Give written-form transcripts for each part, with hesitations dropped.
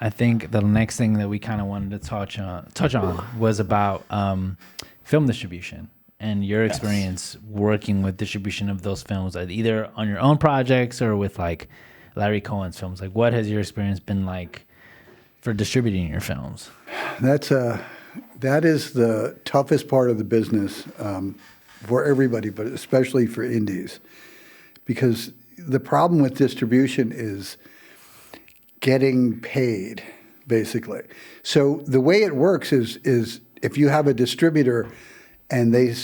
I think the next thing that we kind of wanted to touch on was about film distribution and your experience working with distribution of those films, either on your own projects or with like Larry Cohen's films. Like, what has your experience been like for distributing your films? That is the toughest part of the business for everybody, but especially for indies, because the problem with distribution is getting paid, basically. So the way it works is if you have a distributor and they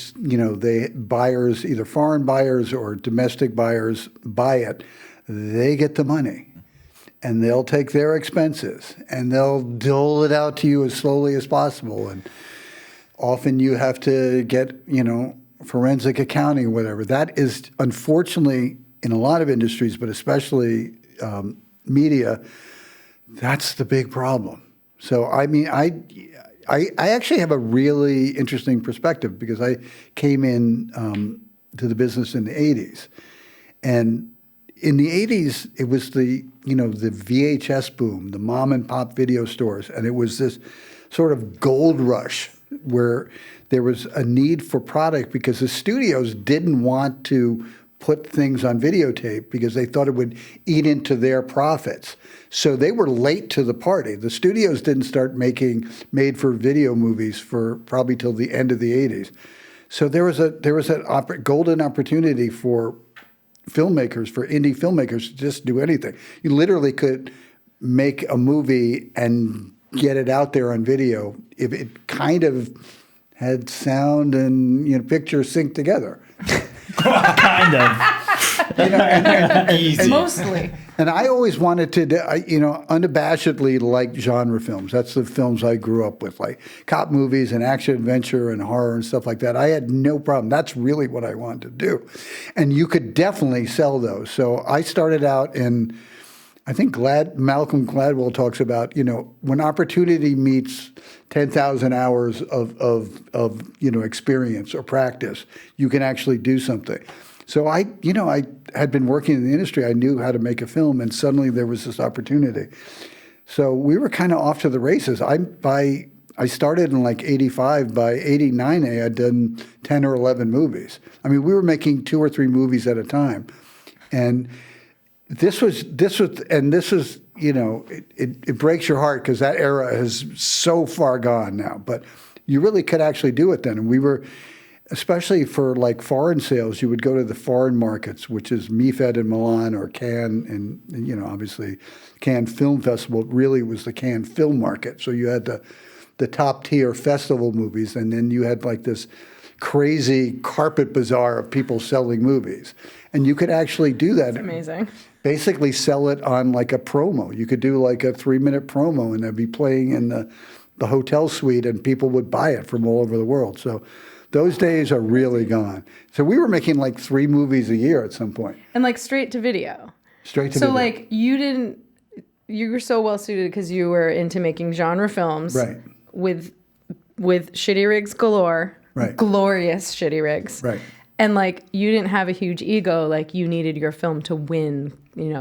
buyers, either foreign buyers or domestic buyers buy it, they get the money. And they'll take their expenses and they'll dole it out to you as slowly as possible. And often you have to get, forensic accounting or whatever. That is, unfortunately, in a lot of industries, but especially media, that's the big problem. So, I mean, I actually have a really interesting perspective because I came in to the business in the 80s. And in the 80s, it was the VHS boom, the mom and pop video stores. And it was this sort of gold rush where there was a need for product because the studios didn't want to put things on videotape because they thought it would eat into their profits. So they were late to the party. The studios didn't start making made-for-video movies for probably till the end of the 80s. So there was a golden opportunity for filmmakers, for indie filmmakers, to just do anything. You literally could make a movie and get it out there on video if it kind of had sound and pictures synced together. Kind of. Easy. Mostly. And I always wanted to, unabashedly like genre films. That's the films I grew up with, like cop movies and action adventure and horror and stuff like that. I had no problem. That's really what I wanted to do. And you could definitely sell those. So I started out in, I think Malcolm Gladwell talks about, when opportunity meets 10,000 hours of experience or practice, you can actually do something. So I had been working in the industry. I knew how to make a film, and suddenly there was this opportunity. So we were kind of off to the races. I started in like 85. By 89, I had done 10 or 11 movies. I mean, we were making 2 or 3 movies at a time. And this was, it breaks your heart because that era is so far gone now. But you really could actually do it then. And we were, especially for like foreign sales, you would go to the foreign markets, which is MIFED in Milan or Cannes, and obviously Cannes Film Festival really was the Cannes film market. So you had the top tier festival movies, and then you had like this crazy carpet bazaar of people selling movies. And you could actually do that. That's amazing. Basically sell it on like a promo. You could do like a 3-minute promo and they'd be playing in the hotel suite and people would buy it from all over the world. So those days are really gone. So we were making like 3 movies a year at some point. And like straight to video. Straight to So video. like you were so well suited because you were into making genre films. Right. With shitty rigs galore. Right. Glorious shitty rigs. Right. And like you didn't have a huge ego, like you needed your film to win,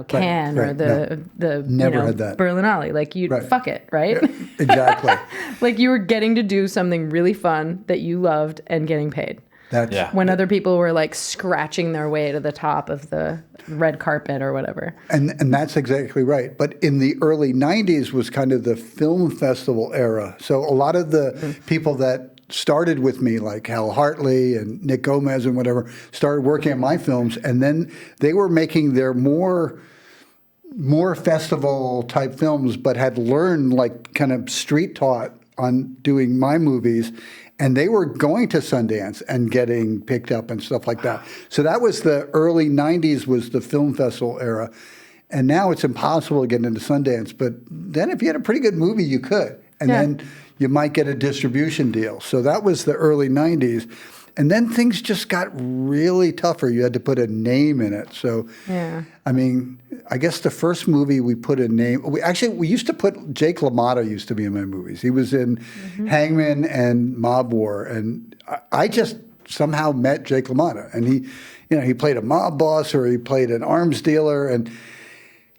Cannes or the Never had that. Berlinale. Like you fuck it, right? Yeah, exactly. Like you were getting to do something really fun that you loved and getting paid. That's When other people were like scratching their way to the top of the red carpet or whatever. And that's exactly right. But in the early 90s was kind of the film festival era. So a lot of the people that started with me, like Hal Hartley and Nick Gomez and whatever, started working on my films, and then they were making their more festival type films, but had learned like kind of street taught on doing my movies, and they were going to Sundance and getting picked up and stuff like that. So that was the early 90s was the film festival era. And now it's impossible to get into Sundance, but then if you had a pretty good movie, you could. And then you might get a distribution deal. So that was the early 90s. And then things just got really tougher. You had to put a name in it. So, I mean, I guess the first movie we put a name, we used to put, Jake LaMotta used to be in my movies. He was in Hangman and Mob War. And I just somehow met Jake LaMotta. And he played a mob boss or he played an arms dealer. And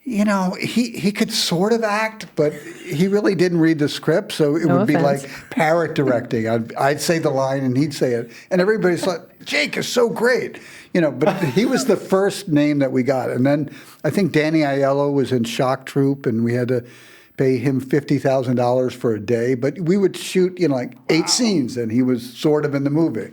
You know, he could sort of act, but he really didn't read the script, so it would be like parrot directing. I'd say the line and he'd say it, and everybody's like, Jake is so great. You know, but he was the first name that we got. And then I think Danny Aiello was in Shock Troop, and we had to pay him $50,000 for a day. But we would shoot, you know, like 8 scenes, and he was sort of in the movie.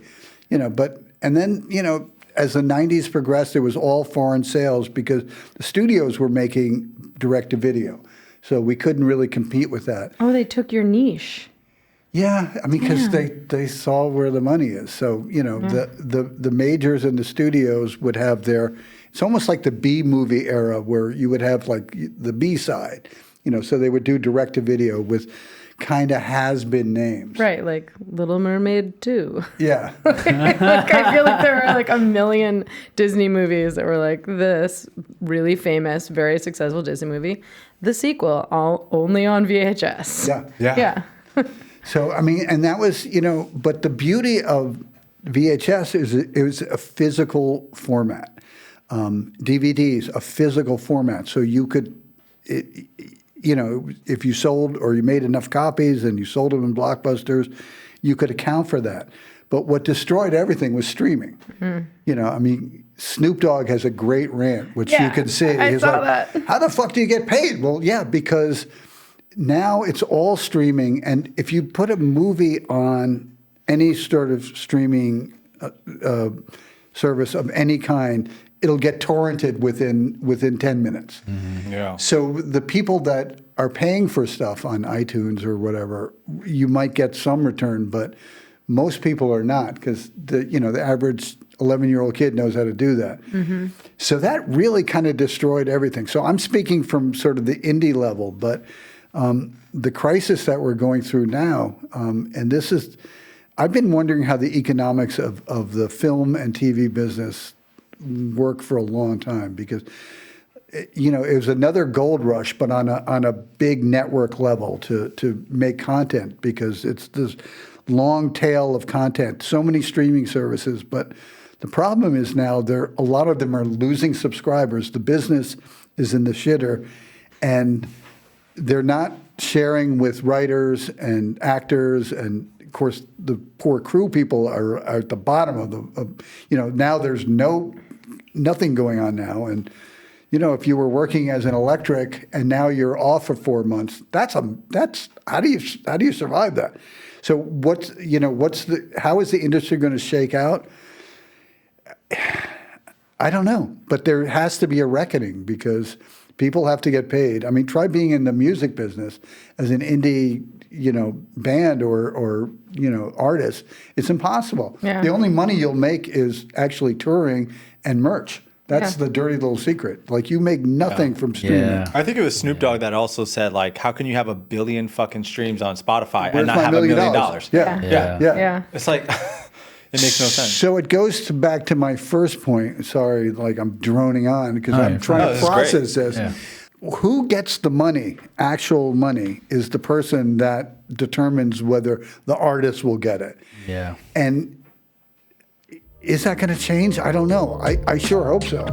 You know, and then, you know, as the 90s progressed, it was all foreign sales because the studios were making direct-to-video. So we couldn't really compete with that. Oh, they took your niche. Yeah, I mean, because they saw where the money is. So, you know, the majors and the studios would have it's almost like the B movie era where you would have like the B side, you know, so they would do direct-to-video with kind of has-been names. Right, like Little Mermaid 2. Yeah. Like, I feel like there are like a million Disney movies that were like this really famous, very successful Disney movie. The sequel, all only on VHS. Yeah. So, I mean, and that was, you know, but the beauty of VHS is it was a physical format. DVDs, a physical format. So you could, you know, if you sold or you made enough copies and you sold them in Blockbusters, you could account for that. But what destroyed everything was streaming. Mm-hmm. You know, I mean, Snoop Dogg has a great rant, which you can see. I saw that. How the fuck do you get paid? Well, yeah, because now it's all streaming. And if you put a movie on any sort of streaming service of any kind, it'll get torrented within 10 minutes. Mm-hmm. Yeah. So the people that are paying for stuff on iTunes or whatever, you might get some return, but most people are not because the average 11-year-old kid knows how to do that. Mm-hmm. So that really kind of destroyed everything. So I'm speaking from sort of the indie level, but the crisis that we're going through now, and this is, I've been wondering how the economics of the film and TV business work for a long time because, you know, it was another gold rush, but on a big network level to make content because it's this long tail of content, so many streaming services. But the problem is now a lot of them are losing subscribers. The business is in the shitter, and they're not sharing with writers and actors, and of course the poor crew people are at the bottom of now there's nothing going on now. And you know, if you were working as an electric and now you're off for 4 months, that's how do you survive that? So how is the industry going to shake out? I don't know, but there has to be a reckoning because people have to get paid. I mean, try being in the music business as an indie, band or artist. It's impossible. Yeah. The only money you'll make is actually touring and merch. That's the dirty little secret. Like, you make nothing from streaming. Yeah. I think it was Snoop Dogg that also said, like, how can you have 1 billion fucking streams on Spotify and not have $1 million? Yeah. It's like, it makes no sense. So it goes back to my first point. Sorry, like I'm droning on because I'm trying to process this. Yeah. Who gets the money, actual money, is the person that determines whether the artist will get it. Yeah. And is that going to change? I don't know. I sure hope so.